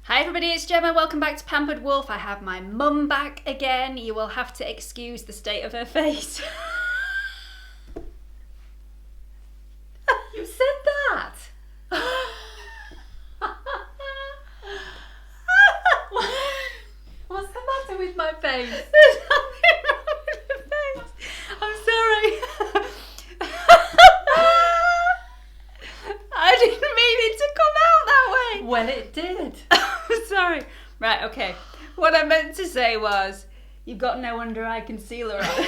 Hi everybody, it's Gemma. Welcome back to Pampered Wolf. I have my mum back again. You will have to excuse the state of her face. You said that? What's the matter with my face? There's nothing wrong with her face. I'm sorry. I didn't mean it to come out that way. Well, it did. I'm sorry. Right, okay. What I meant to say was, you've got no under eye concealer on.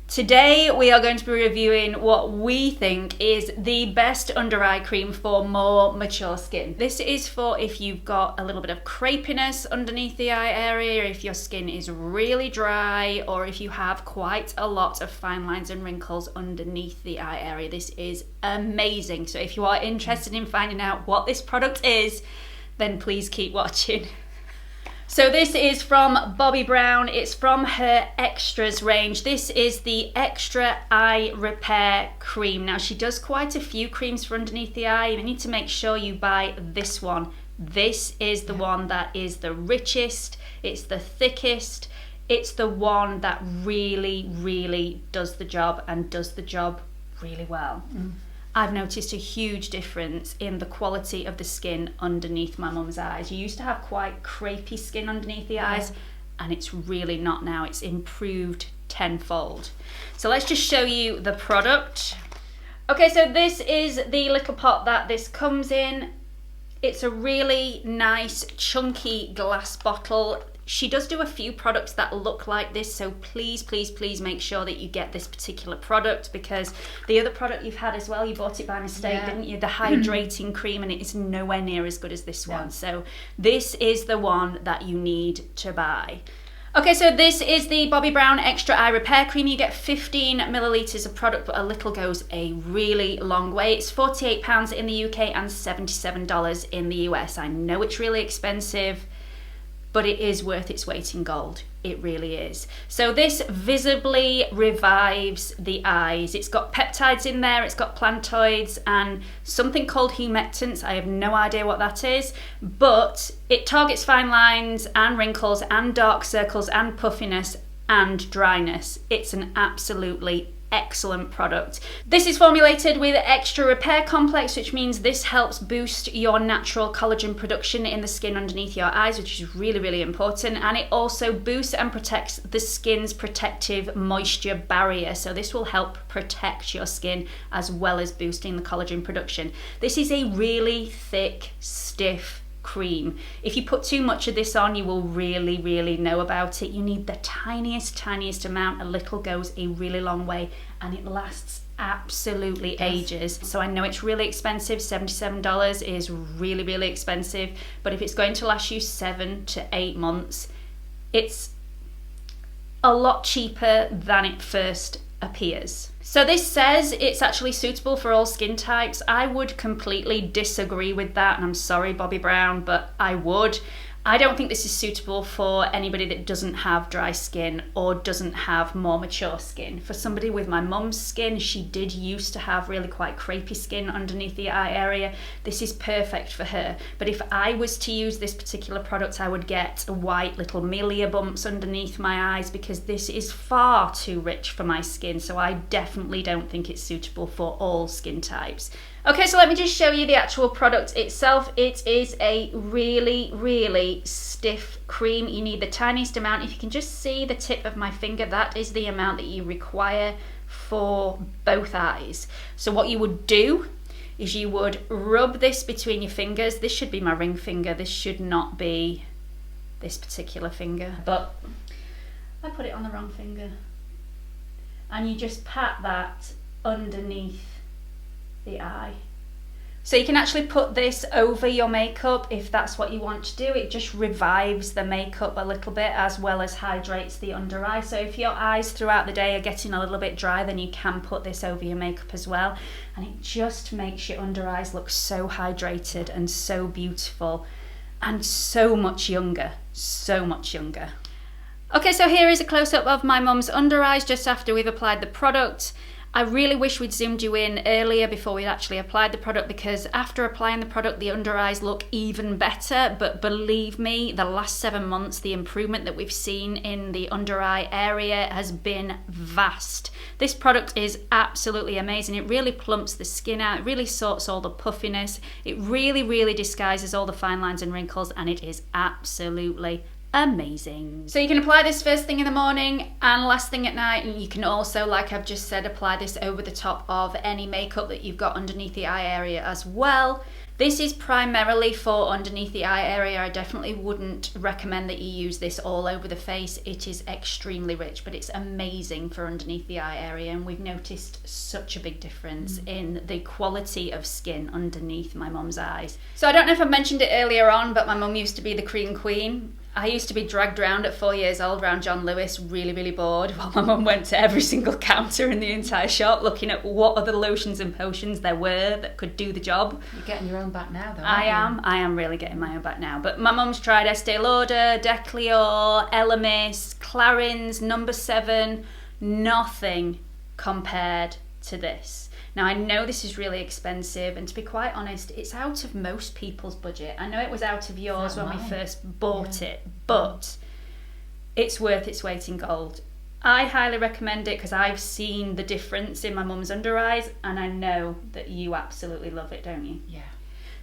Today we are going to be reviewing what we think is the best under eye cream for more mature skin. This is for if you've got a little bit of crepiness underneath the eye area, if your skin is really dry, or if you have quite a lot of fine lines and wrinkles underneath the eye area. This is amazing. So if you are interested in finding out what this product is, then please keep watching. So this is from Bobbi Brown. It's from her Extras range. This is the Extra Eye Repair Cream. Now she does quite a few creams for underneath the eye. You need to make sure you buy this one. This is the one that is the richest. It's the thickest. It's the one that really, really does the job and does the job really well. I've noticed a huge difference in the quality of the skin underneath my mum's eyes. You used to have quite crepey skin underneath the eyes, and it's really not now. It's improved tenfold. So let's just show you the product. Okay, so this is the little pot that this comes in. It's a really nice chunky glass bottle. She does do a few products that look like this, so please, please, please make sure that you get this particular product, because the other product you've had as well, you bought it by mistake, didn't you? The hydrating cream, and it is nowhere near as good as this one. So this is the one that you need to buy. Okay, so this is the Bobbi Brown Extra Eye Repair Cream. You get 15 millilitres of product, but a little goes a really long way. It's £48 in the UK and $77 in the US. I know it's really expensive, but it is worth its weight in gold. It really is. So this visibly revives the eyes. It's got peptides in there, it's got plantoids and something called humectants. I have no idea what that is, but it targets fine lines and wrinkles and dark circles and puffiness and dryness. It's an absolutely excellent product. This is formulated with extra repair complex, which means this helps boost your natural collagen production in the skin underneath your eyes, which is really, really important. And it also boosts and protects the skin's protective moisture barrier. So this will help protect your skin as well as boosting the collagen production. This is a really thick, stiff cream. If you put too much of this on, you will really, really know about it. You need the tiniest amount. A little goes a really long way, and it lasts absolutely ages. So I know it's really expensive. $77 is really, really expensive, but if it's going to last you 7 to 8 months, it's a lot cheaper than it first appears. So this says it's actually suitable for all skin types. I would completely disagree with that, and I'm sorry, Bobbi Brown, but I would. I don't think this is suitable for anybody that doesn't have dry skin or doesn't have more mature skin. For somebody with my mum's skin, she did used to have really quite crepey skin underneath the eye area. This is perfect for her. But if I was to use this particular product, I would get white little melia bumps underneath my eyes, because this is far too rich for my skin. So I definitely don't think it's suitable for all skin types. Okay, so let me just show you the actual product itself. It is a really, really stiff cream. You need the tiniest amount. If you can just see the tip of my finger, that is the amount that you require for both eyes. So what you would do is you would rub this between your fingers. This should be my ring finger. This should not be this particular finger, but I put it on the wrong finger. And you just pat that underneath the eye. So you can actually put this over your makeup if that's what you want to do. It just revives the makeup a little bit as well as hydrates the under eye. So if your eyes throughout the day are getting a little bit dry, then you can put this over your makeup as well. And it just makes your under eyes look so hydrated and so beautiful and so much younger, so much younger. Okay, so here is a close-up of my mum's under eyes just after we've applied the product. I really wish we'd zoomed you in earlier before we'd actually applied the product, because after applying the product, the under eyes look even better. But believe me, the last 7 months, the improvement that we've seen in the under eye area has been vast. This product is absolutely amazing. It really plumps the skin out. It really sorts all the puffiness. It really, really disguises all the fine lines and wrinkles, and it is absolutely amazing. So you can apply this first thing in the morning and last thing at night, and you can also, like I've just said, apply this over the top of any makeup that you've got underneath the eye area as well. This is primarily for underneath the eye area. I definitely wouldn't recommend that you use this all over the face. It is extremely rich, but it's amazing for underneath the eye area, and we've noticed such a big difference in the quality of skin underneath my mum's eyes. So I don't know if I mentioned it earlier on, but my mum used to be the cream queen. I used to be dragged around at 4 years old around John Lewis, really, really bored, while my mum went to every single counter in the entire shop looking at what other lotions and potions there were that could do the job. You're getting your own back now, though. I am really getting my own back now. But my mum's tried Estee Lauder, Decleor, Elemis, Clarins, Number 7, nothing compared to this. Now, I know this is really expensive, and to be quite honest, it's out of most people's budget. I know it was out of yours when we first bought it, but it's worth its weight in gold. I highly recommend it because I've seen the difference in my mum's under eyes, and I know that you absolutely love it, don't you? Yeah.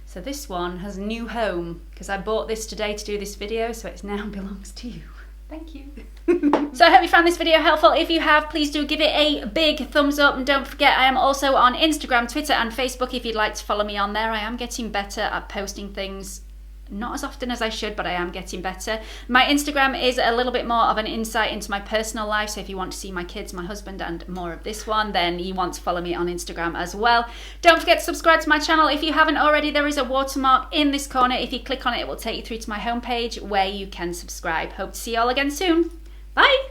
So this one has a new home because I bought this today to do this video, so it now belongs to you. Thank you. So I hope you found this video helpful. If you have, please do give it a big thumbs up, and don't forget I am also on Instagram, Twitter and Facebook if you'd like to follow me on there. I am getting better at posting things, not as often as I should, but I am getting better. My Instagram is a little bit more of an insight into my personal life, so if you want to see my kids, my husband and more of this one, then you want to follow me on Instagram as well. Don't forget to subscribe to my channel if you haven't already. There is a watermark in this corner. If you click on it, it will take you through to my homepage where you can subscribe. Hope to see you all again soon. Bye!